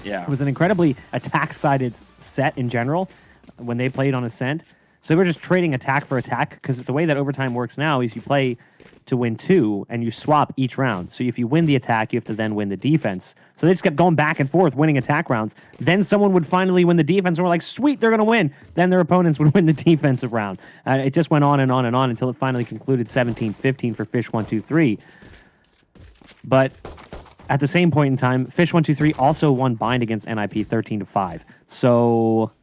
Yeah. It was an incredibly attack-sided set in general when they played on Ascent. So they were just trading attack for attack, because the way that overtime works now is you play to win 2, and you swap each round. So if you win the attack, you have to then win the defense. So they just kept going back and forth, winning attack rounds. Then someone would finally win the defense, and we're like, sweet, they're going to win. Then their opponents would win the defensive round. It just went on and on and on until it finally concluded 17-15 for fish123. But at the same point in time, fish123 also won bind against NIP 13-5. So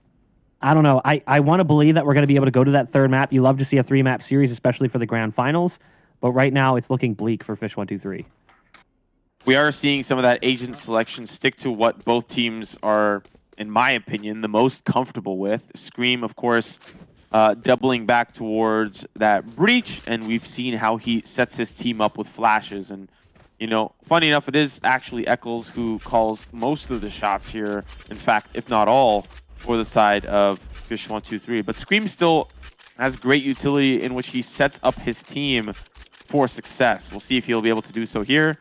I don't know. I want to believe that we're going to be able to go to that third map. You love to see a 3-map series, especially for the GrandFinals. But right now, it's looking bleak for fish123. We are seeing some of that agent selection stick to what both teams are, in my opinion, the most comfortable with. Scream, of course, doubling back towards that breach, and we've seen how he sets his team up with flashes. And, you know, funny enough, it is actually Eccles who calls most of the shots here. In fact, if not all, for the side of fish123. But Scream still has great utility in which he sets up his team for success. We'll see if he'll be able to do so here.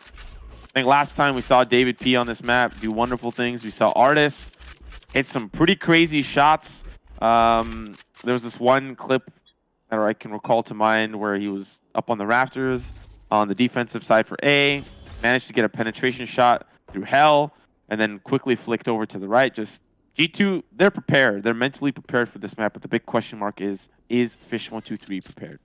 I think last time we saw davidp on this map do wonderful things. We saw ardiis hit some pretty crazy shots. There was this one clip that I can recall to mind where he was up on the rafters on the defensive side for A, managed to get a penetration shot through hell, and then quickly flicked over to the right. Just G2, they're prepared. They're mentally prepared for this map, but the big question mark is fish123 prepared?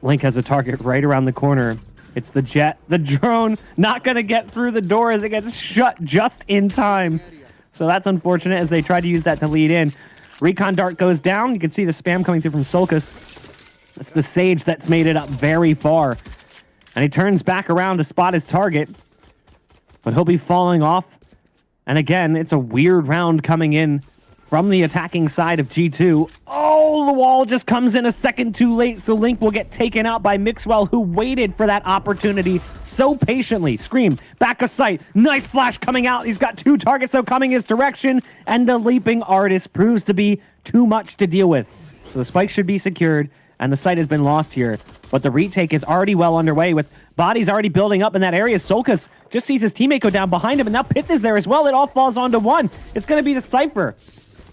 Link has a target right around the corner. It's the jet. The drone not going to get through the door as it gets shut just in time. So that's unfortunate as they try to use that to lead in. Recon Dart goes down. You can see the spam coming through from soulcas. That's the Sage that's made it up very far. And he turns back around to spot his target. But he'll be falling off. And again, it's a weird round coming in from the attacking side of G2. Oh, the wall just comes in a second too late, so Link will get taken out by Mixwell, who waited for that opportunity so patiently. Scream, back of sight. Nice flash coming out. He's got 2 targets, so coming his direction, and the leaping ardiis proves to be too much to deal with. So the spike should be secured, and the site has been lost here. But the retake is already well underway, with bodies already building up in that area. soulcas just sees his teammate go down behind him, and now pyth is there as well. It all falls onto one. It's going to be the Cypher.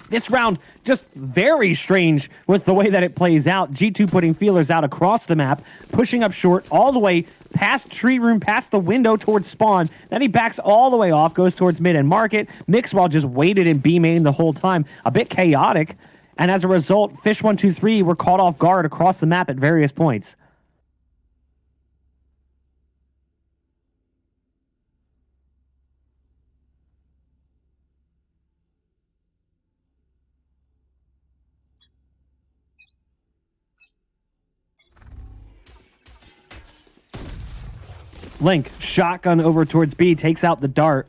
This round, just very strange with the way that it plays out. G2 putting feelers out across the map, pushing up short all the way past tree room, past the window towards spawn. Then he backs all the way off, goes towards mid and market. Mixwell just waited in B main the whole time. A bit chaotic. And as a result, fish123 were caught off guard across the map at various points. Link, shotgun over towards B, takes out the dart.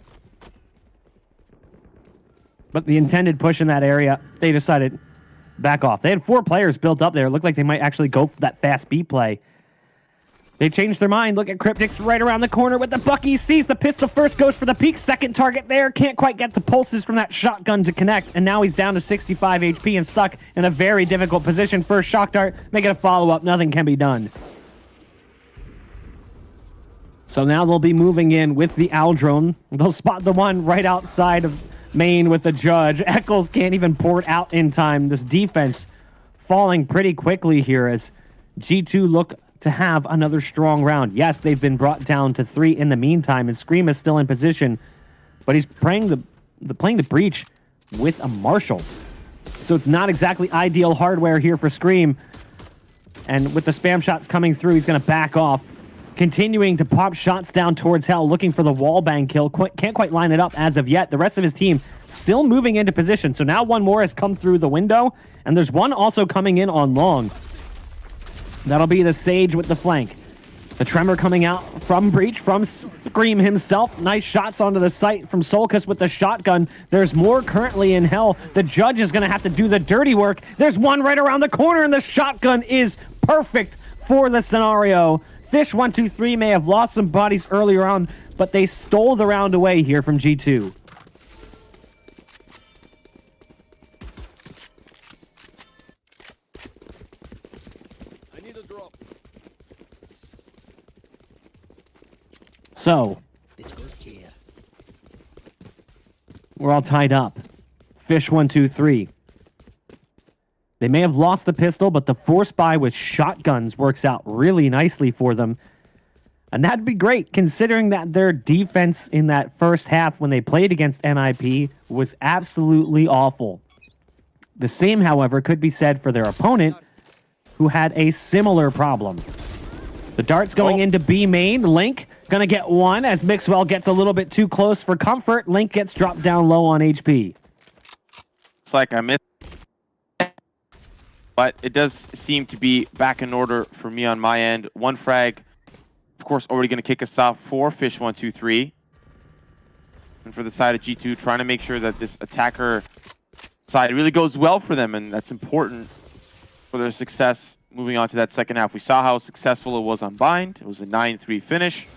But the intended push in that area, they decided back off. They had 4 players built up there. It looked like they might actually go for that fast B play. They changed their mind. Look at Kryptix right around the corner with the Bucky. Sees the pistol first, goes for the peek. Second target there. Can't quite get the pulses from that shotgun to connect. And now he's down to 65 HP and stuck in a very difficult position. First shock dart, make it a follow-up. Nothing can be done. So now they'll be moving in with the Owl drone. They'll spot the one right outside of main with the Judge. Eccles can't even port out in time. This defense falling pretty quickly here as G2 look to have another strong round. Yes, they've been brought down to 3 in the meantime, and Scream is still in position, but he's playing the breach with a Marshall. So it's not exactly ideal hardware here for Scream. And with the spam shots coming through, he's going to back off. Continuing to pop shots down towards Hell, looking for the wallbang kill. Can't quite line it up as of yet. The rest of his team still moving into position. So now one more has come through the window, and there's one also coming in on long. That'll be the Sage with the flank. The Tremor coming out from Breach, from Scream himself. Nice shots onto the site from soulcas with the shotgun. There's more currently in Hell. The Judge is going to have to do the dirty work. There's one right around the corner, and the shotgun is perfect for the scenario. fish123 may have lost some bodies earlier on, but they stole the round away here from G2. I need a drop. So, we're all tied up. fish123. They may have lost the pistol, but the force buy with shotguns works out really nicely for them. And that'd be great, considering that their defense in that first half when they played against NIP was absolutely awful. The same, however, could be said for their opponent, who had a similar problem. The dart's going into B main. Link gonna get one as Mixwell gets a little bit too close for comfort. Link gets dropped down low on HP. It's like I missed, but it does seem to be back in order for me on my end. One frag, of course, already going to kick us off for fish123. And for the side of G2, trying to make sure that this attacker side really goes well for them, and that's important for their success moving on to that second half. We saw how successful it was on Bind. It was a 9-3 finish.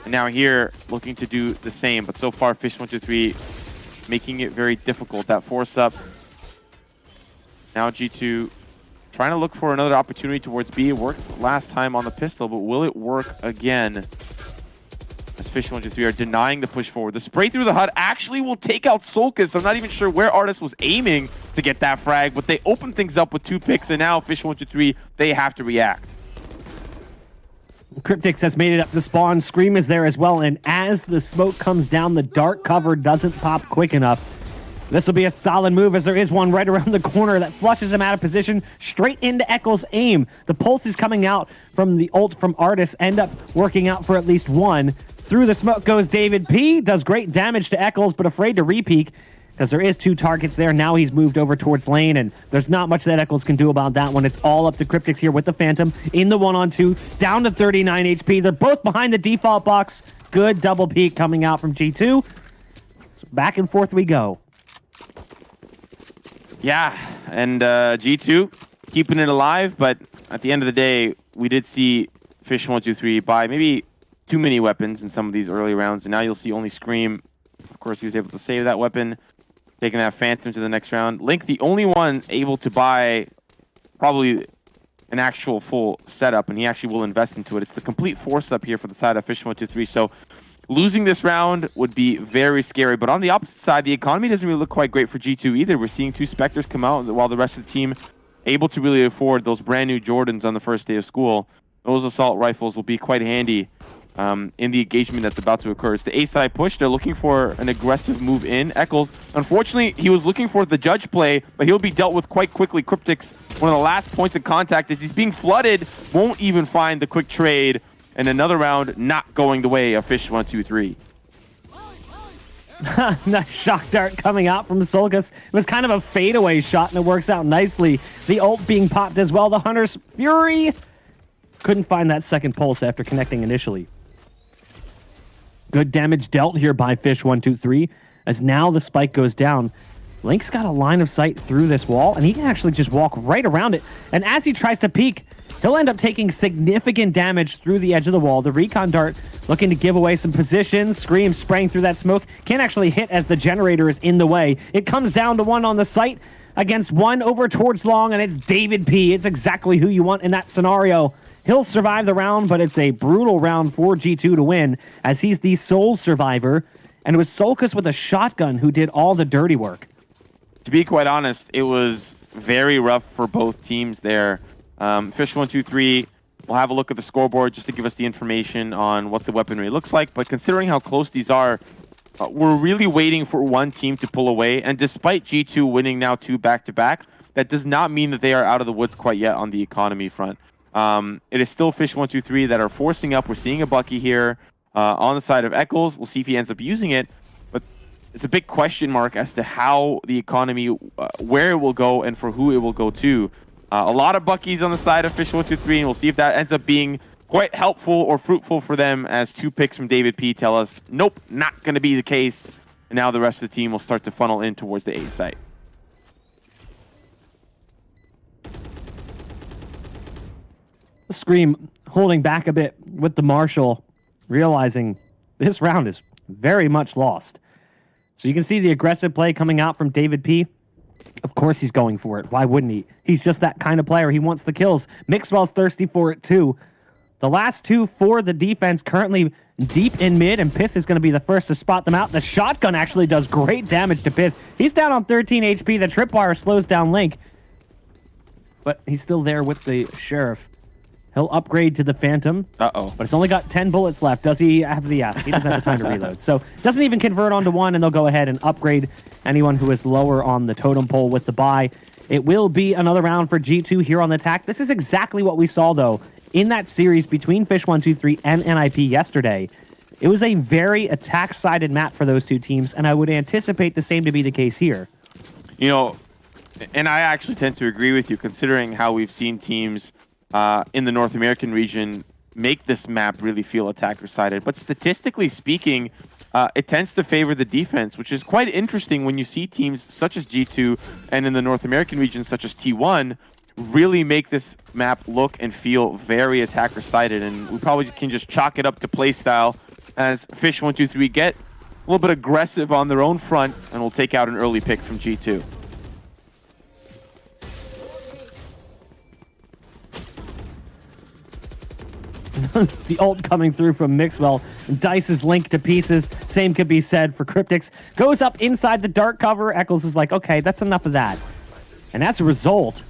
And now here, looking to do the same. But so far, fish123 making it very difficult. That force up. Now G2 trying to look for another opportunity towards B. It worked last time on the pistol, but will it work again? As fish123 are denying the push forward. The spray through the HUD actually will take out soulcas. I'm not even sure where ardiis was aiming to get that frag, but they open things up with 2 picks, and now fish123, they have to react. Kryptix has made it up to spawn. Scream is there as well, and as the smoke comes down, the dark cover doesn't pop quick enough. This will be a solid move, as there is one right around the corner that flushes him out of position straight into Echo's aim. The pulse is coming out from the ult from ardiis, end up working out for at least one. Through the smoke goes davidp, does great damage to Echoes, but afraid to repeak because there is 2 targets there. Now he's moved over towards lane, and there's not much that Echoes can do about that one. It's all up to Kryptix here with the Phantom in the 1-on-2, down to 39 HP. They're both behind the default box. Good double peek coming out from G2. So back and forth we go. Yeah, and G2 keeping it alive, but at the end of the day, we did see fish123 buy maybe too many weapons in some of these early rounds, and now you'll see only Scream. Of course, he was able to save that weapon, taking that Phantom to the next round. Link, the only one able to buy probably an actual full setup, and he actually will invest into it. It's the complete force up here for the side of fish123, so losing this round would be very scary. But on the opposite side, the economy doesn't really look quite great for G2 either. We're seeing 2 Spectres come out while the rest of the team able to really afford those brand new Jordans on the first day of school. Those assault rifles will be quite handy in the engagement that's about to occur. It's the A side push. They're looking for an aggressive move in. Eccles, unfortunately, he was looking for the judge play, but he'll be dealt with quite quickly. Kryptix, one of the last points of contact as he's being flooded, won't even find the quick trade. And another round not going the way of fish123. Nice shock dart coming out from soulcas. It was kind of a fadeaway shot, and it works out nicely. The ult being popped as well. The Hunter's Fury couldn't find that second pulse after connecting initially. Good damage dealt here by fish123, as now the spike goes down. Link's got a line of sight through this wall, and he can actually just walk right around it. And as he tries to peek, he'll end up taking significant damage through the edge of the wall. The recon dart looking to give away some positions. Scream spraying through that smoke. Can't actually hit as the generator is in the way. It comes down to one on the site against one over towards long, and it's davidp. It's exactly who you want in that scenario. He'll survive the round, but it's a brutal round for G2 to win, as he's the sole survivor. And it was soulcas with a shotgun who did all the dirty work. To be quite honest, it was very rough for both teams there. fish123 will have a look at the scoreboard just to give us the information on what the weaponry looks like. But considering how close these are, we're really waiting for one team to pull away. And despite G2 winning now 2 back-to-back, that does not mean that they are out of the woods quite yet on the economy front. It is still fish123 that are forcing up. We're seeing a Bucky here on the side of Eccles. We'll see if he ends up using it. But it's a big question mark as to how the economy, where it will go and for who it will go to. A lot of Buckies on the side of fish123, and we'll see if that ends up being quite helpful or fruitful for them, as 2 picks from davidp tell us, nope, not going to be the case. And now the rest of the team will start to funnel in towards the A site. Scream holding back a bit with the Marshal, realizing this round is very much lost. So you can see the aggressive play coming out from davidp. Of course he's going for it. Why wouldn't he? He's just that kind of player. He wants the kills. Mixwell's thirsty for it too. The last two for the defense currently deep in mid, and pyth is going to be the first to spot them out. The shotgun actually does great damage to pyth. He's down on 13 HP. The tripwire slows down Link, but he's still there with the Sheriff. He'll upgrade to the Phantom. Uh-oh. But it's only got 10 bullets left. Does he have the... he doesn't have the time to reload. So doesn't even convert onto one, and they'll go ahead and upgrade anyone who is lower on the totem pole with the buy. It will be another round for G2 here on the attack. This is exactly what we saw, though, in that series between fish123 and NIP yesterday. It was a very attack-sided map for those two teams, and I would anticipate the same to be the case here. You know, and I actually tend to agree with you, considering how we've seen teams in the North American region make this map really feel attacker-sided. But statistically speaking, it tends to favor the defense, which is quite interesting when you see teams such as G2 and in the North American region such as T1 really make this map look and feel very attacker-sided. And we probably can just chalk it up to playstyle as fish123 get a little bit aggressive on their own front, and will take out an early pick from G2. The ult coming through from mixwell dices Link to pieces. Same could be said for Kryptix. Goes up inside the dark cover. Eccles is like, okay, that's enough of that. And as a result,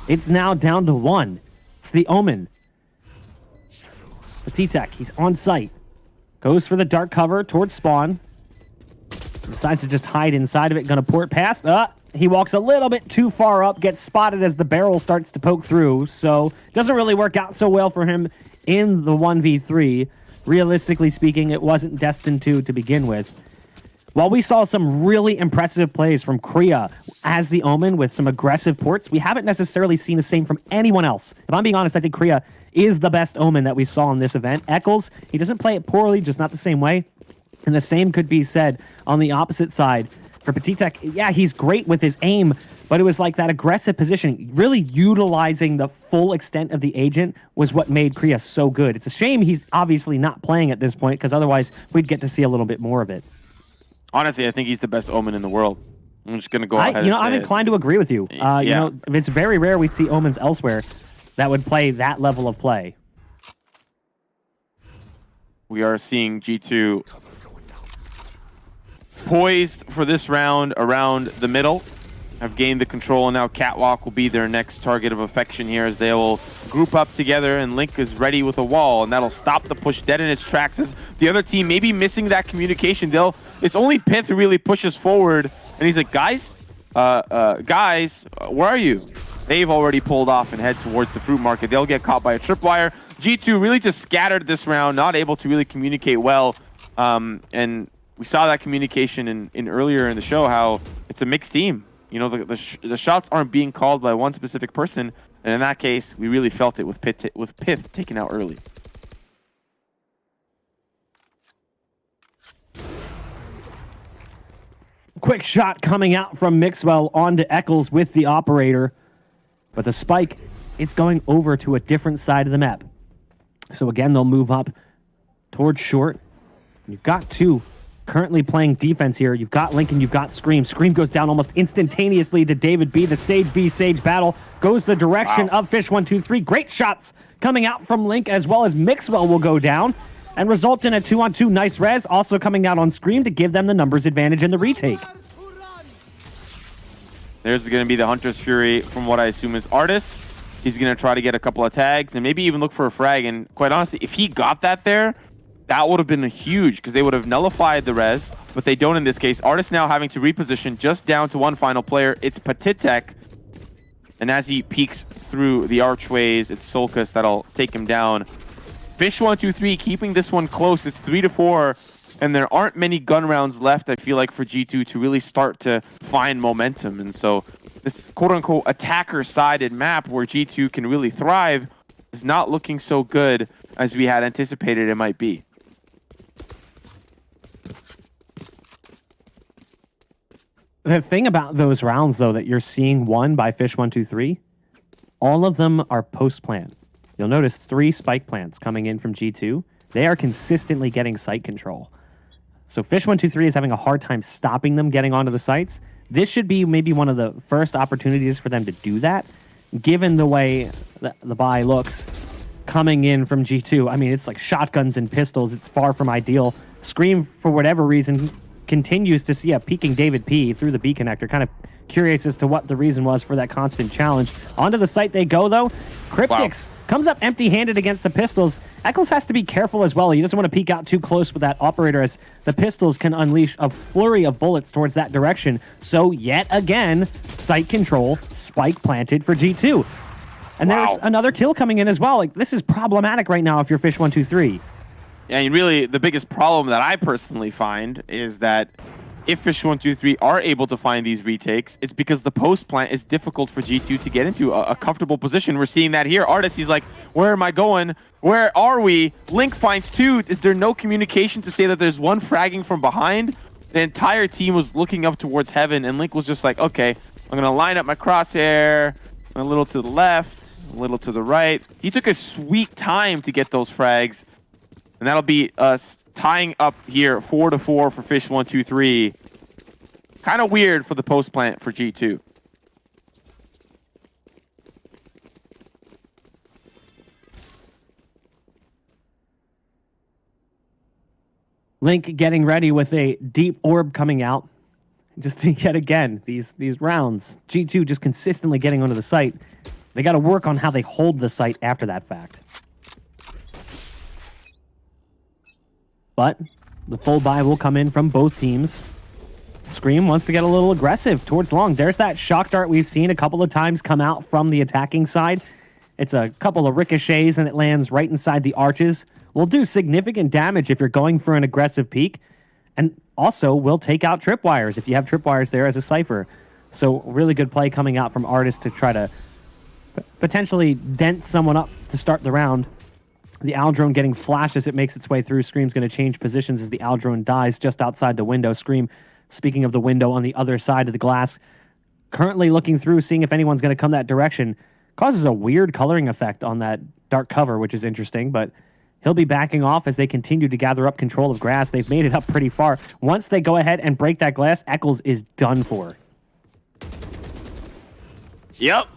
it's now down to one. It's the Omen. paTiTek, he's on site. Goes for the dark cover towards spawn. Decides to just hide inside of it. Gonna port past. He walks a little bit too far up. Gets spotted as the barrel starts to poke through. So doesn't really work out so well for him in the 1v3. Realistically speaking, it wasn't destined to begin with. While we saw some really impressive plays from Kriya as the Omen with some aggressive ports, we haven't necessarily seen the same from anyone else. If I'm being honest, I think Kriya is the best Omen that we saw in this event. Eccles, he doesn't play it poorly, just not the same way. And the same could be said on the opposite side for paTiTek. Yeah, he's great with his aim, but it was like that aggressive positioning. Really utilizing the full extent of the agent was what made Kriya so good. It's a shame he's obviously not playing at this point, because otherwise we'd get to see a little bit more of it. Honestly, I think he's the best Omen in the world. I'm just going to go ahead and say I'm inclined to agree with you. Yeah. You know, it's very rare we see Omens elsewhere that would play that level of play. We are seeing G2 poised for this round around the middle. Have gained the control, and now Catwalk will be their next target of affection here as they will group up together, and Link is ready with a wall, and that'll stop the push dead in its tracks as the other team may be missing that communication. It's only pyth who really pushes forward, and he's like, guys, where are you? They've already pulled off and head towards the fruit market. They'll get caught by a tripwire. G2 really just scattered this round, not able to really communicate well, and we saw that communication in earlier in the show, how it's a mixed team. You know, the shots aren't being called by one specific person, and in that case, we really felt it with pyth taken out early. Quick shot coming out from mixwell onto Eccles with the operator, but the spike, it's going over to a different side of the map. So again, they'll move up towards short. You've got two currently playing defense here. You've got Link and you've got Scream. Scream goes down almost instantaneously to davidp. The Sage v Sage battle goes the direction of fish123. Great shots coming out from Link, as well as mixwell will go down and result in a 2-on-2. Nice res also coming out on Scream to give them the numbers advantage in the retake. There's going to be the Hunter's Fury from what I assume is ardiis. He's going to try to get a couple of tags and maybe even look for a frag. And quite honestly, if he got that there, that would have been huge, because they would have nullified the res, but they don't in this case. ardiis now having to reposition just down to one final player. It's paTiTek. And as he peeks through the archways, it's soulcas that'll take him down. fish123 keeping this one close. It's 3-4, and there aren't many gun rounds left, I feel like, for G2 to really start to find momentum. And so this quote-unquote attacker-sided map where G2 can really thrive is not looking so good as we had anticipated it might be. The thing about those rounds, though, that you're seeing won by fish123, all of them are post-plant. You'll notice 3 spike plants coming in from G2. They are consistently getting site control. So fish123 is having a hard time stopping them getting onto the sites. This should be maybe one of the first opportunities for them to do that, given the way the buy looks. coming in from G2. I mean, it's like shotguns and pistols. It's far from ideal. Scream, for whatever reason, continues to see a peeking davidp through the B connector. Kind of curious as to what the reason was for that constant challenge. Onto the site they go, though. Kryptix comes up empty-handed against the pistols. Eccles has to be careful as well. He doesn't want to peek out too close with that operator, as the pistols can unleash a flurry of bullets towards that direction. So yet again, site control, spike planted for G2. And there's another kill coming in as well. Like, this is problematic right now if you're fish123. And really, the biggest problem that I personally find is that if fish123 are able to find these retakes, it's because the post plant is difficult for G2 to get into a comfortable position. We're seeing that here. Ardiis, he's like, where am I going? Where are we? Link finds two. Is there no communication to say that there's one fragging from behind? The entire team was looking up towards heaven, and Link was just like, okay, I'm going to line up my crosshair a little to the left, a little to the right. He took a sweet time to get those frags, and that'll be us tying up here 4-4 for fish123. Kind of weird for the post plant for G2. Link getting ready with a deep orb coming out. Just to yet again, these rounds. G2 just consistently getting onto the site. They got to work on how they hold the site after that fact. But the full buy will come in from both teams. Scream wants to get a little aggressive towards long. There's that shock dart we've seen a couple of times come out from the attacking side. It's a couple of ricochets and it lands right inside the arches. Will do significant damage if you're going for an aggressive peek. And also will take out tripwires if you have tripwires there as a cipher. So really good play coming out from ardiis to try to potentially dent someone up to start the round. The Owl drone getting flashed as it makes its way through. Scream's going to change positions as the Owl drone dies just outside the window. Scream, speaking of the window on the other side of the glass, currently looking through, seeing if anyone's going to come that direction. Causes a weird coloring effect on that dark cover, which is interesting, but he'll be backing off as they continue to gather up control of grass. They've made it up pretty far. Once they go ahead and break that glass, Eccles is done for. Yep.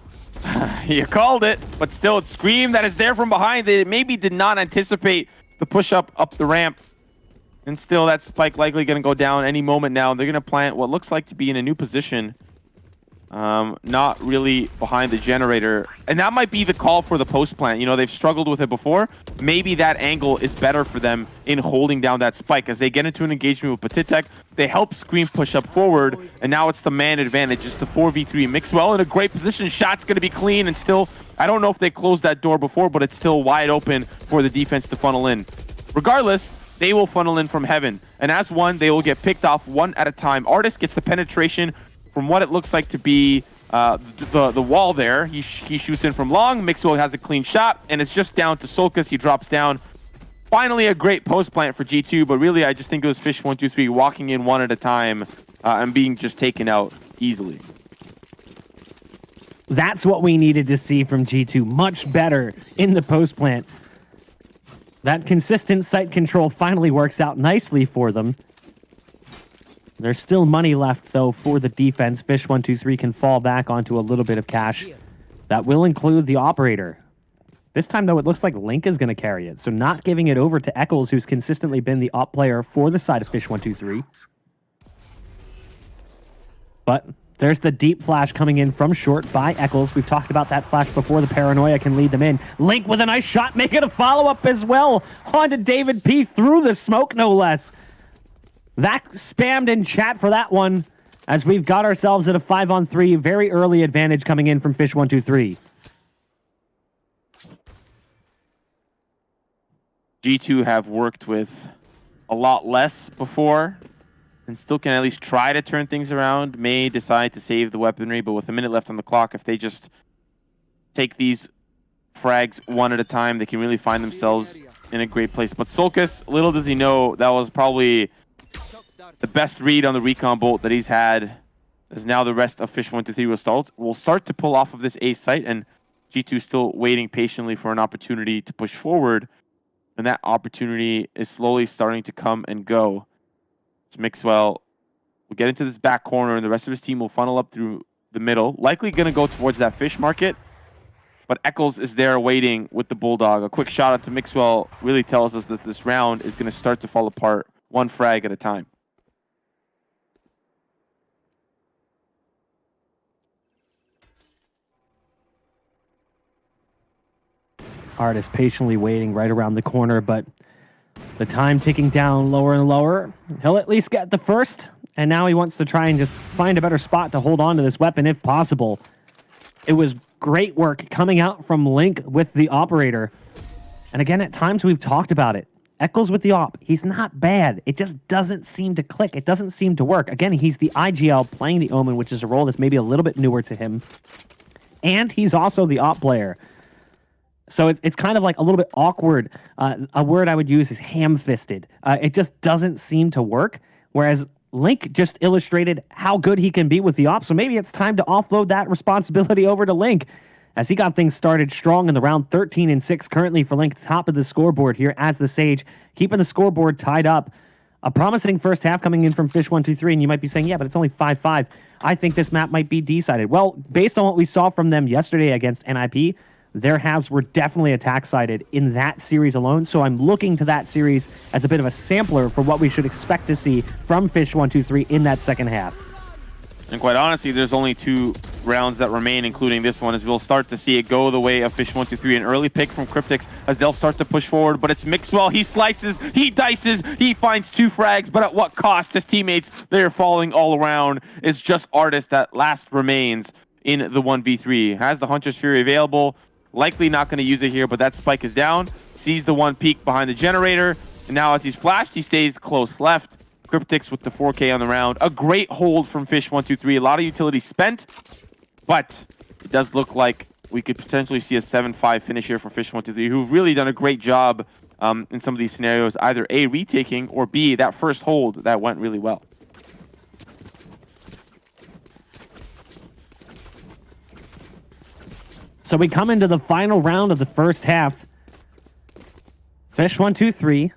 You called it, but still it's Scream that is there from behind. They maybe did not anticipate the push up the ramp. And still that spike likely going to go down any moment now. They're going to plant what looks like to be in a new position. Not really behind the generator. And that might be the call for the post plant. You know, they've struggled with it before. Maybe that angle is better for them in holding down that spike. As they get into an engagement with paTiTek, they help Scream push up forward. And now it's the man advantage. It's the 4v3 mixwell in a great position. Shot's going to be clean. And still, I don't know if they closed that door before, but it's still wide open for the defense to funnel in. Regardless, they will funnel in from heaven. And as one, they will get picked off one at a time. ardiis gets the penetration from what it looks like to be the wall there. He shoots in from long. Mixwell has a clean shot, and it's just down to soulcas. He drops down. Finally, a great post plant for G2, but really, I just think it was fish123 walking in one at a time and being just taken out easily. That's what we needed to see from G2. Much better in the post plant. That consistent site control finally works out nicely for them. There's still money left, though, for the defense. fish123 can fall back onto a little bit of cash. That will include the operator. This time, though, it looks like Link is going to carry it. So not giving it over to Eccles, who's consistently been the op player for the side of fish123. But there's the deep flash coming in from short by Eccles. We've talked about that flash before. The paranoia can lead them in. Link with a nice shot, making a follow-up as well. On to davidp through the smoke, no less. That spammed in chat for that one, as we've got ourselves at a 5-on-3, very early advantage coming in from fish123. G2 have worked with a lot less before and still can at least try to turn things around. May decide to save the weaponry, but with a minute left on the clock, if they just take these frags one at a time, they can really find themselves in a great place. But soulcas, little does he know, that was probably the best read on the recon bolt that he's had, as now the rest of fish123 will start to pull off of this A site, and G2 still waiting patiently for an opportunity to push forward, and that opportunity is slowly starting to come and go. So mixwell will get into this back corner, and the rest of his team will funnel up through the middle, likely going to go towards that fish market. but Eccles is there waiting with the Bulldog. A quick shot out to Mixwell really tells us that this round is going to start to fall apart one frag at a time. Ardiis patiently waiting right around the corner, but the time ticking down lower and lower. He'll at least get the first, and now he wants to try and just find a better spot to hold on to this weapon if possible. It was great work coming out from Link with the operator. And again, at times we've talked about it. Eccles with the op, he's not bad. It just doesn't seem to click. It doesn't seem to work. Again, he's the IGL playing the Omen, which is a role that's maybe a little bit newer to him. And he's also the op player. So it's kind of like a little bit awkward. A word I would use is ham-fisted. It just doesn't seem to work. Whereas Link just illustrated how good he can be with the op. So maybe it's time to offload that responsibility over to Link, as he got things started strong in the round 13-6 currently for Link, top of the scoreboard here as the Sage, keeping the scoreboard tied up. A promising first half coming in from fish123, and you might be saying, yeah, but it's only 5-5. I think this map might be decided. Well, based on what we saw from them yesterday against NIP, their halves were definitely attack-sided in that series alone, so I'm looking to that series as a bit of a sampler for what we should expect to see from fish123 in that second half. And quite honestly, there's only 2 rounds that remain, including this one, as we'll start to see it go the way of fish123. An early pick from Kryptix as they'll start to push forward, but it's Mixwell. He slices, he dices, he finds 2 frags, but at what cost? His teammates, they're falling all around. It's just ardiis that last remains in the 1v3. Has the Hunter's Fury available. Likely not going to use it here, but that spike is down. Sees the one peek behind the generator. And now as he's flashed, he stays close left. Kryptix with the 4K on the round. A great hold from fish123. A lot of utility spent, but it does look like we could potentially see a 7-5 finish here for fish123, who've really done a great job in some of these scenarios, either A, retaking, or B, that first hold that went really well. So we come into the final round of the first half. fish123.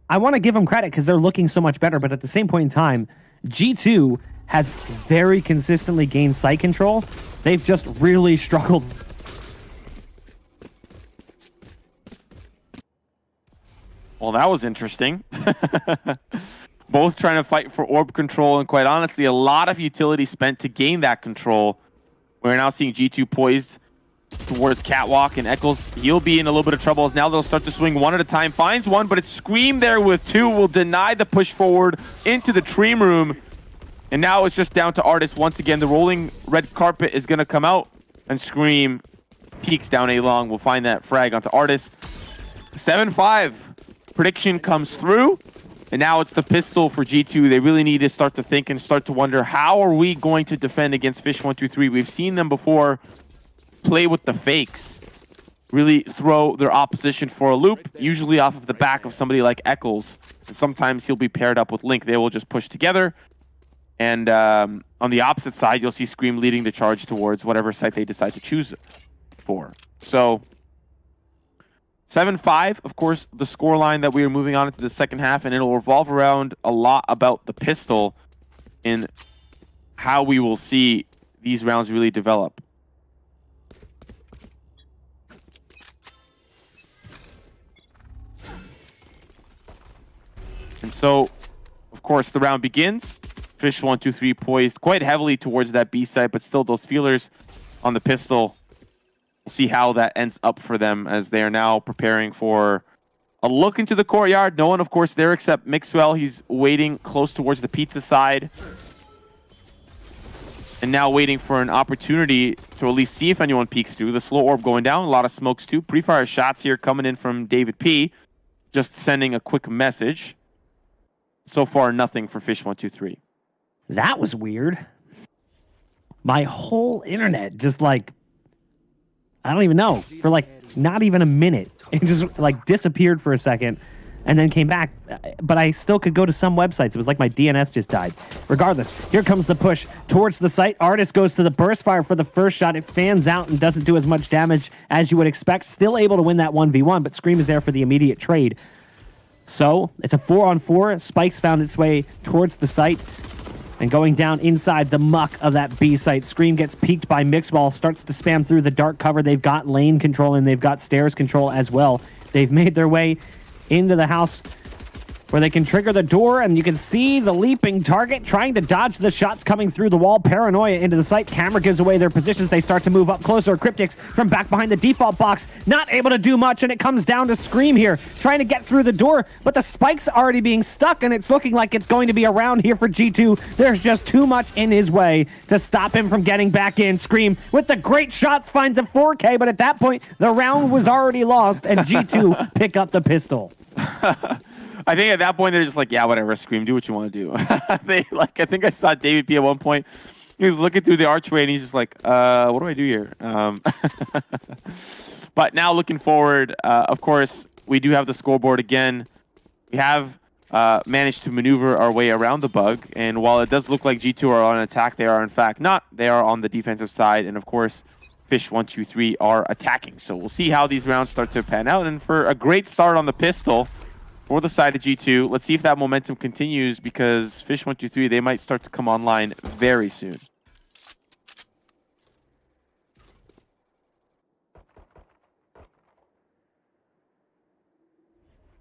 I want to give them credit because they're looking so much better, but at the same point in time, G2 has very consistently gained site control. They've just really struggled. Well, that was interesting. Both trying to fight for orb control, and quite honestly, a lot of utility spent to gain that control. We're now seeing G2 poised towards Catwalk, and Eccles, he'll be in a little bit of trouble as now they'll start to swing one at a time. Finds one, but it's Scream there with 2, will deny the push forward into the Dream Room. And now it's just down to ardiis once again. The rolling red carpet is going to come out, and Scream peeks down A long. We'll find that frag onto ardiis. 7-5. Prediction comes through. And now it's the pistol for G2. They really need to start to think and start to wonder, how are we going to defend against fish123? We've seen them before play with the fakes, really throw their opposition for a loop, usually off of the back of somebody like Eccles. And sometimes he'll be paired up with Link. They will just push together. And on the opposite side, you'll see Scream leading the charge towards whatever site they decide to choose for. So 7-5, of course, the scoreline that we are moving on into the second half, and it'll revolve around a lot about the pistol and how we will see these rounds really develop. And so, of course, the round begins. fish123 poised quite heavily towards that B site, but still those feelers on the pistol. We'll see how that ends up for them as they are now preparing for a look into the courtyard. No one, of course, there except Mixwell. He's waiting close towards the pizza side. And now waiting for an opportunity to at least see if anyone peeks through. The slow orb going down. A lot of smokes, too. Pre-fire shots here coming in from davidp. Just sending a quick message. So far, nothing for fish123. That was weird. My whole internet just like, I don't even know, for like not even a minute. It just like disappeared for a second and then came back. But I still could go to some websites. It was like my DNS just died. Regardless, here comes the push towards the site. ardiis goes to the burst fire for the first shot. It fans out and doesn't do as much damage as you would expect. Still able to win that 1v1, but Scream is there for the immediate trade. So it's a 4-on-4. Spikes found its way towards the site. And going down inside the muck of that B site, Scream gets peeked by mixwell, starts to spam through the dark cover. They've got lane control and they've got stairs control as well. They've made their way into the house where they can trigger the door, and you can see the leaping target trying to dodge the shots coming through the wall. Paranoia into the site. Camera gives away their positions. They start to move up closer. Kryptix from back behind the default box, not able to do much, and it comes down to Scream here, trying to get through the door, but the spike's already being stuck, and it's looking like it's going to be around here for G2. There's just too much in his way to stop him from getting back in. Scream, with the great shots, finds a 4K, but at that point, the round was already lost, and G2 pick up the pistol. I think at that point they're just like, yeah, whatever, Scream, do what you want to do. I think I saw davidp at one point. He was looking through the archway and he's just like, what do I do here? But now looking forward, of course, we do have the scoreboard again. We have managed to maneuver our way around the bug, and while it does look like G2 are on attack, they are in fact not. They are on the defensive side, and of course, fish123 are attacking. So we'll see how these rounds start to pan out, and for a great start on the pistol for the side of G2, let's see if that momentum continues, because fish123, they might start to come online very soon.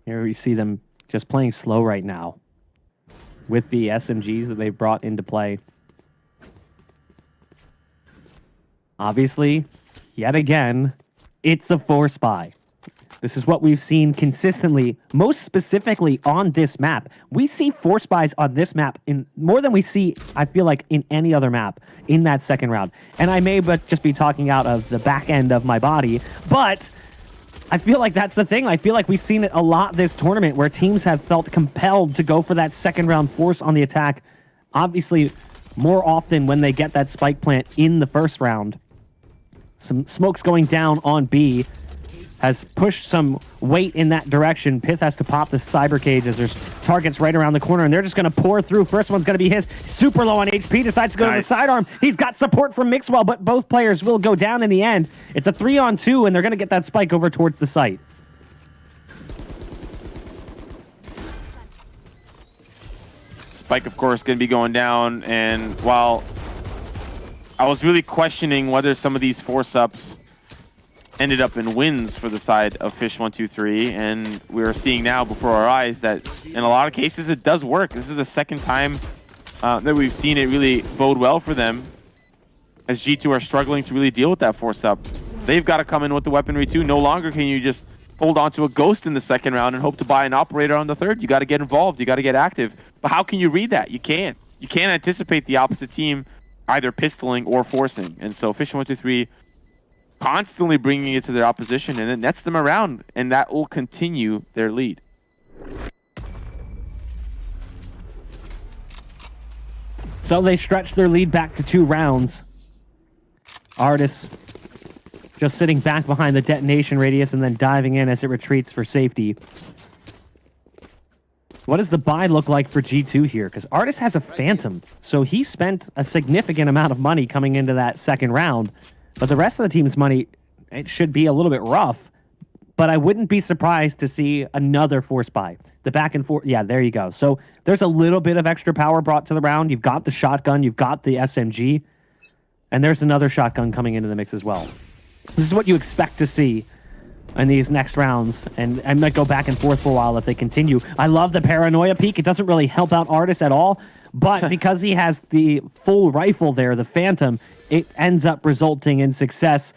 Here we see them just playing slow right now with the SMGs that they've brought into play. Obviously, yet again, it's a force buy. This is what we've seen consistently, most specifically on this map. We see force buys on this map in more than we see, I feel like, in any other map in that second round. And I may just be talking out of the back end of my body, but I feel like that's the thing. I feel like we've seen it a lot this tournament, where teams have felt compelled to go for that second round force on the attack. Obviously, more often when they get that spike plant in the first round. Some smokes going down on B has pushed some weight in that direction. Pyth has to pop the cyber cage as there's targets right around the corner, and they're just going to pour through. First one's going to be his. Super low on HP, decides to go to the sidearm. He's got support from mixwell, but both players will go down in the end. It's a 3-on-2, and they're going to get that spike over towards the site. Spike, of course, going to be going down, and while I was really questioning whether some of these force-ups ended up in wins for the side of fish123, and we're seeing now before our eyes that in a lot of cases it does work. This is the second time that we've seen it really bode well for them, as G2 are struggling to really deal with that force up. They've got to come in with the weaponry too. No longer can you just hold on to a ghost in the second round and hope to buy an operator on the third. You got to get involved. You got to get active. But how can you read that? You can't. You can't anticipate the opposite team either pistoling or forcing. And so fish123 constantly bringing it to their opposition, and it nets them around, and that will continue their lead. So they stretch their lead back to 2 rounds. ardiis just sitting back behind the detonation radius and then diving in as it retreats for safety. What does the buy look like for G2 here? Because ardiis has a Phantom, so he spent a significant amount of money coming into that second round. But the rest of the team's money, it should be a little bit rough. But I wouldn't be surprised to see another force buy. The back and forth, yeah, there you go. So there's a little bit of extra power brought to the round. You've got the shotgun, you've got the SMG, and there's another shotgun coming into the mix as well. This is what you expect to see in these next rounds, and I might go back and forth for a while if they continue. I love the paranoia peak. It doesn't really help out ardiis at all, but because he has the full rifle there, the Phantom, it ends up resulting in success.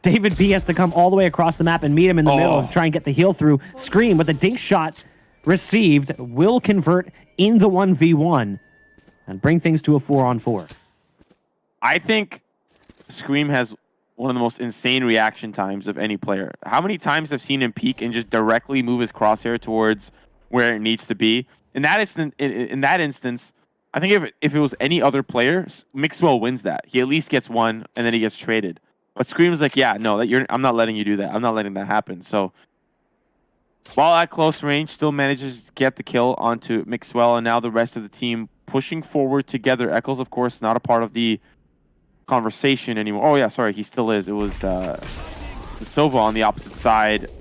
davidp has to come all the way across the map and meet him in the middle to try and get the heal through. Scream with a dink shot received will convert in the 1v1 and bring things to a 4-on-4. I think Scream has one of the most insane reaction times of any player. How many times I've seen him peek and just directly move his crosshair towards where it needs to be? In that instance, I think if it was any other player, mixwell wins that. He at least gets one, and then he gets traded. But Scream's like, yeah, no, I'm not letting you do that. I'm not letting that happen. So while at close range, still manages to get the kill onto mixwell, and now the rest of the team pushing forward together. Eccles, of course, not a part of the conversation anymore. Oh yeah, sorry, he still is. It was the Sova on the opposite side.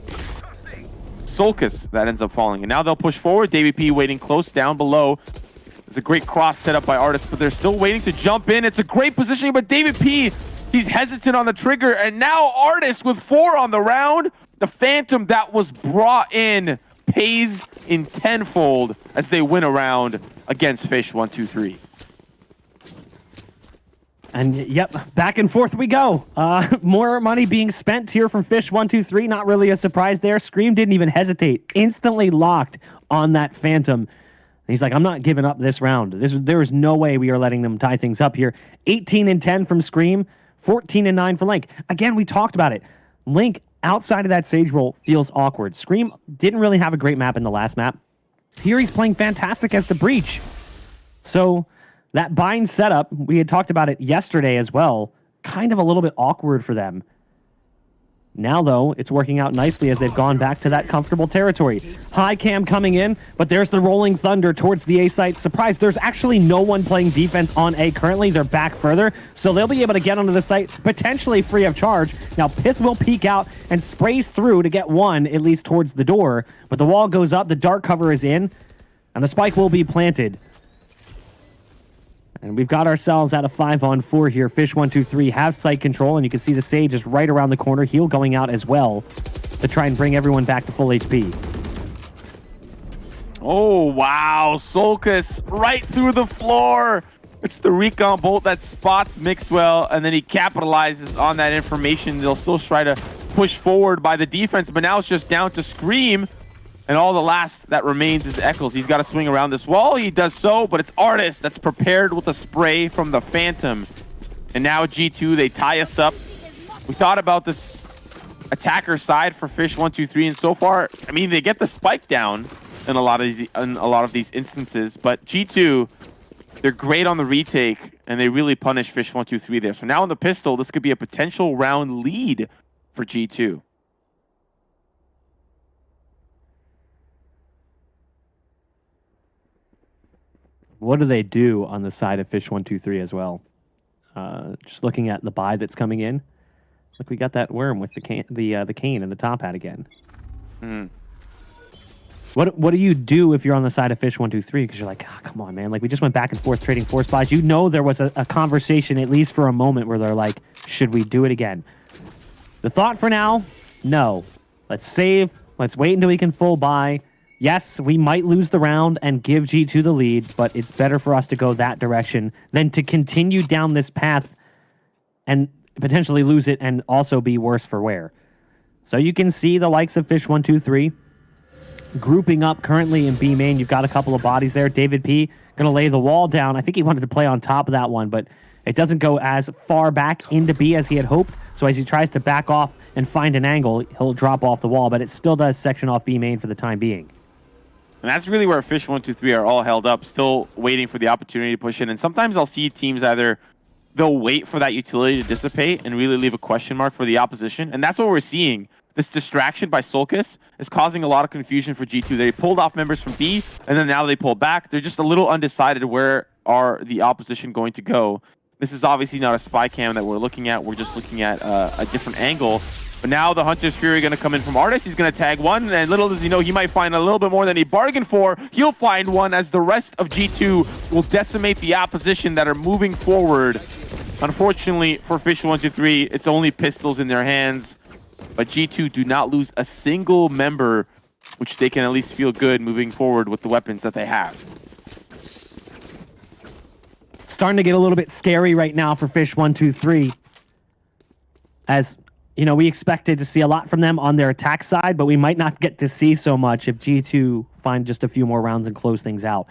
soulcas that ends up falling, and now they'll push forward. davidp waiting close down below. It's a great cross set up by ardiis, but they're still waiting to jump in. It's a great positioning, but davidp, he's hesitant on the trigger, and now ardiis with 4 on the round. The Phantom that was brought in pays in tenfold as they win a round against fish123. And yep, back and forth we go. More money being spent here from fish123. Not really a surprise there. Scream didn't even hesitate. Instantly locked on that Phantom. And he's like, I'm not giving up this round. There is no way we are letting them tie things up here. 18-10 from Scream. 14-9 for Link. Again, we talked about it. Link, outside of that Sage roll, feels awkward. Scream didn't really have a great map in the last map. Here he's playing fantastic as the Breach. So that bind setup, we had talked about it yesterday as well, kind of a little bit awkward for them. Now, though, it's working out nicely as they've gone back to that comfortable territory. High cam coming in, but there's the Rolling Thunder towards the A site. Surprise, there's actually no one playing defense on A currently. They're back further, so they'll be able to get onto the site, potentially free of charge. Now, pyth will peek out and sprays through to get one, at least towards the door, but the wall goes up, the dark cover is in, and the spike will be planted. And we've got ourselves at a 5-on-4 here. fish123 has site control, and you can see the Sage is right around the corner. Heal going out as well to try and bring everyone back to full HP. Oh, wow. soulcas right through the floor. It's the recon bolt that spots mixwell, and then he capitalizes on that information. They'll still try to push forward by the defense, but now it's just down to Scream. And all the last that remains is Eccles. He's got to swing around this wall. He does so, but it's ardiis that's prepared with a spray from the Phantom. And now G2, they tie us up. We thought about this attacker side for fish123, and so far, I mean, they get the spike down in a lot of these instances, but G2, they're great on the retake, and they really punish fish123 there. So now on the pistol, this could be a potential round lead for G2. What do they do on the side of fish123 as well? Just looking at the buy that's coming in. Look, we got that worm with the cane and the top hat again. Mm. What do you do if you're on the side of fish123? Because you're like, oh, come on, man. Like, we just went back and forth trading force buys. You know there was a conversation, at least for a moment, where they're like, should we do it again? The thought for now, no. Let's save. Let's wait until we can full buy. Yes, we might lose the round and give G2 the lead, but it's better for us to go that direction than to continue down this path and potentially lose it and also be worse for wear. So you can see the likes of fish123 grouping up currently in B main. You've got a couple of bodies there. davidp going to lay the wall down. I think he wanted to play on top of that one, but it doesn't go as far back into B as he had hoped. So as he tries to back off and find an angle, he'll drop off the wall, but it still does section off B main for the time being. And that's really where fish123 are all held up, still waiting for the opportunity to push in. And sometimes I'll see teams either they'll wait for that utility to dissipate and really leave a question mark for the opposition. And that's what we're seeing. This distraction by soulcas is causing a lot of confusion for G2. They pulled off members from B, and then now they pull back. They're just a little undecided where are the opposition going to go. This is obviously not a spy cam that we're looking at. We're just looking at a different angle. But now the Hunter's Fury going to come in from ardiis. He's going to tag one, and little does he know, he might find a little bit more than he bargained for. He'll find one as the rest of G2 will decimate the opposition that are moving forward. Unfortunately for fish123, it's only pistols in their hands. But G2 do not lose a single member, which they can at least feel good moving forward with the weapons that they have. Starting to get a little bit scary right now for fish123. As you know, we expected to see a lot from them on their attack side, but we might not get to see so much if G2 find just a few more rounds and close things out.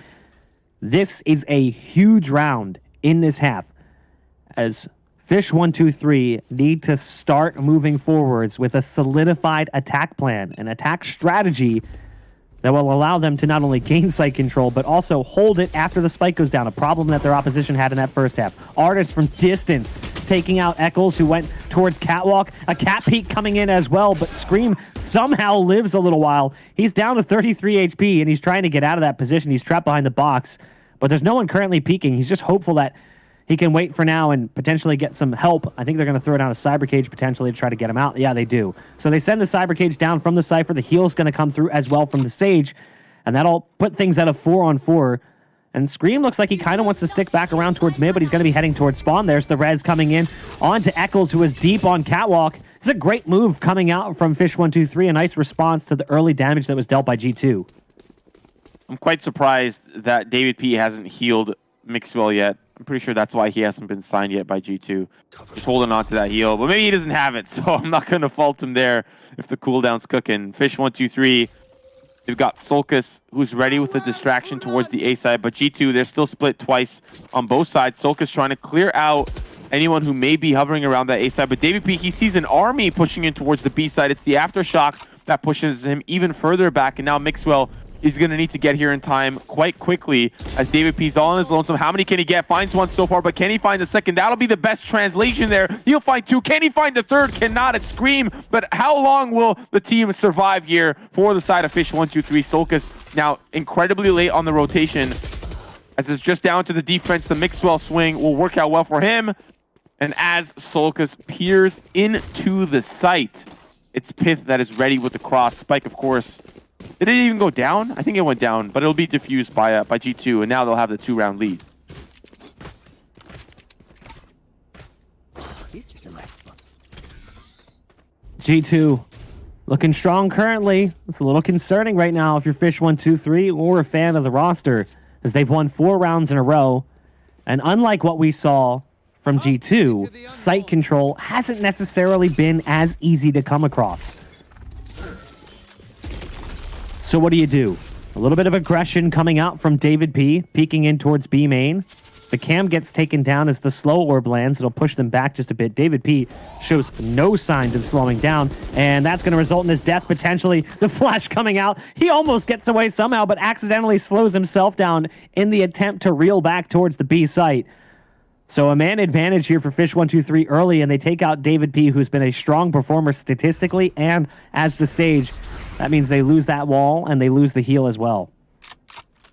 This is a huge round in this half, as fish123 need to start moving forwards with a solidified attack plan, an attack strategy that will allow them to not only gain site control, but also hold it after the spike goes down, a problem that their opposition had in that first half. ardiis from distance taking out Eccles, who went towards Catwalk. A cat peek coming in as well, but Scream somehow lives a little while. He's down to 33 HP, and he's trying to get out of that position. He's trapped behind the box, but there's no one currently peeking. He's just hopeful that he can wait for now and potentially get some help. I think they're going to throw down a cyber cage potentially to try to get him out. Yeah, they do. So they send the cyber cage down from the Cypher. The heal's going to come through as well from the Sage, and that'll put things at a 4-on-4. And Scream looks like he kind of wants to stick back around towards mid, but he's going to be heading towards spawn. There's the res coming in onto Eccles, who is deep on Catwalk. It's a great move coming out from fish123. A nice response to the early damage that was dealt by G2. I'm quite surprised that David P hasn't healed Mixwell yet. I'm pretty sure that's why he hasn't been signed yet by G2. Just holding on to that heal. But maybe he doesn't have it, so I'm not going to fault him there if the cooldown's cooking. Fish123, they've got Soulcas, who's ready with the distraction towards the A side. But G2, they're still split twice on both sides. Soulcas trying to clear out anyone who may be hovering around that A side. But David P, he sees an army pushing in towards the B side. It's the Aftershock that pushes him even further back. And now Mixwell is going to need to get here in time quite quickly as David P's all on his lonesome. How many can he get? Finds one so far, but can he find the second? That'll be the best translation there. He'll find two. Can he find the third? Cannot. It's Scream. But how long will the team survive here for the side of fish123? Soulcas now incredibly late on the rotation as it's just down to the defense. The Mixwell swing will work out well for him. And as Soulcas peers into the site, it's pyth that is ready with the cross. Spike, of course. Did it even go down? I think it went down, but it'll be diffused by G2, and now they'll have the 2-round lead. G2 looking strong currently. It's a little concerning right now if you're fish123 or a fan of the roster, as they've won 4 rounds in a row. And unlike what we saw from G2, site control hasn't necessarily been as easy to come across. So what do? A little bit of aggression coming out from David P, peeking in towards B main. The cam gets taken down as the slow orb lands. It'll push them back just a bit. David P shows no signs of slowing down, and that's going to result in his death potentially. The flash coming out. He almost gets away somehow, but accidentally slows himself down in the attempt to reel back towards the B site. So a man advantage here for fish123 early, and they take out David P, who's been a strong performer statistically and as the Sage. That means they lose that wall, and they lose the heal as well.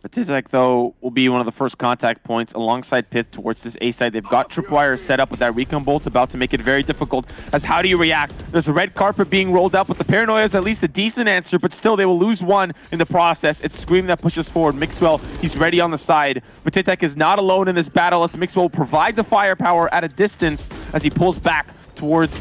paTiTek, though, will be one of the first contact points alongside pyth towards this A side. They've got Tripwire set up with that recon bolt, about to make it very difficult. As how do you react? There's a red carpet being rolled up, but the Paranoia is at least a decent answer, but still they will lose one in the process. It's Scream that pushes forward. Mixwell, he's ready on the side. paTiTek is not alone in this battle as Mixwell will provide the firepower at a distance as he pulls back towards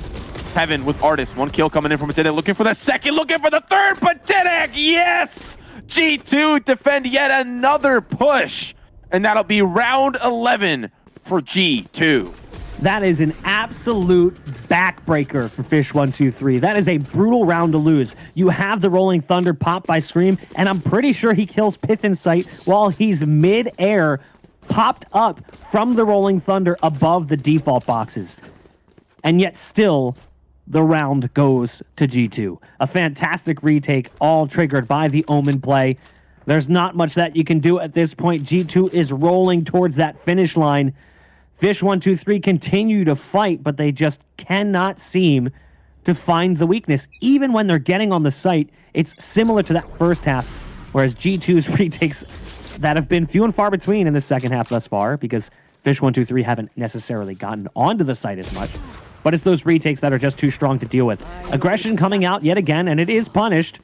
Heaven with ardiis. 1 kill coming in from paTiTek, looking for the second, looking for the third. paTiTek, yes! G2 defend yet another push, and that'll be round 11 for G2. That is an absolute backbreaker for fish123. That is a brutal round to lose. You have the Rolling Thunder popped by Scream, and I'm pretty sure he kills pyth in sight while he's mid-air, popped up from the Rolling Thunder above the default boxes. And yet still, the round goes to G2. A fantastic retake, all triggered by the Omen play. There's not much that you can do at this point. G2 is rolling towards that finish line. fish123 continue to fight, but they just cannot seem to find the weakness. Even when they're getting on the site, it's similar to that first half, whereas G2's retakes that have been few and far between in the second half thus far, because fish123 haven't necessarily gotten onto the site as much. But it's those retakes that are just too strong to deal with. Aggression coming out yet again, and it is punished.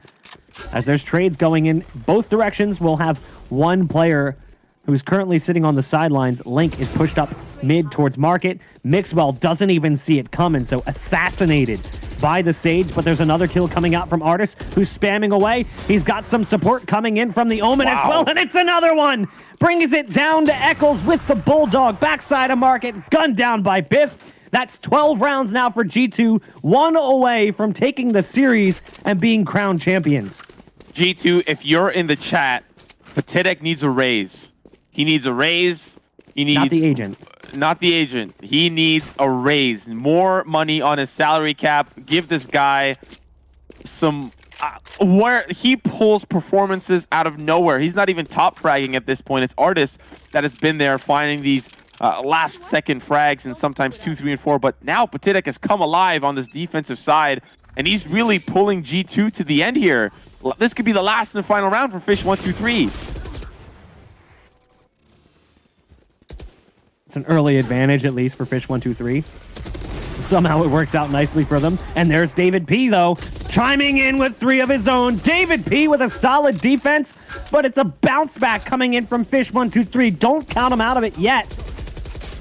As there's trades going in both directions, we'll have one player who's currently sitting on the sidelines. Link is pushed up mid towards Market. Mixwell doesn't even see it coming, so assassinated by the Sage. But there's another kill coming out from ardiis, who's spamming away. He's got some support coming in from the Omen as well, and it's another one! Brings it down to Eccles with the Bulldog. Backside of Market, gunned down by pyth. That's 12 rounds now for G2, 1 away from taking the series and being crowned champions. G2, if you're in the chat, paTiTek needs a raise. He needs a raise. He needs not the agent. Not the agent. He needs a raise. More money on his salary cap. Give this guy some... where he pulls performances out of nowhere. He's not even top fragging at this point. It's ardiis that has been there finding these last-second frags and sometimes 2, 3, and 4. But now paTiTek has come alive on this defensive side, and he's really pulling G2 to the end here. This could be the last and final round for fish123. It's an early advantage, at least, for fish123. Somehow it works out nicely for them. And there's davidp, though, chiming in with 3 of his own. davidp with a solid defense, but it's a bounce back coming in from fish123. Don't count him out of it yet,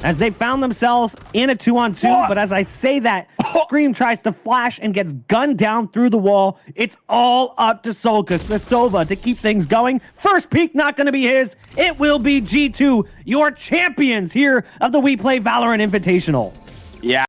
as they found themselves in a 2-on-2. But as I say that, Scream tries to flash and gets gunned down through the wall. It's all up to soulcas, the Sova, to keep things going. First peak not going to be his. It will be G2, your champions here of the WePlay Valorant Invitational. Yeah.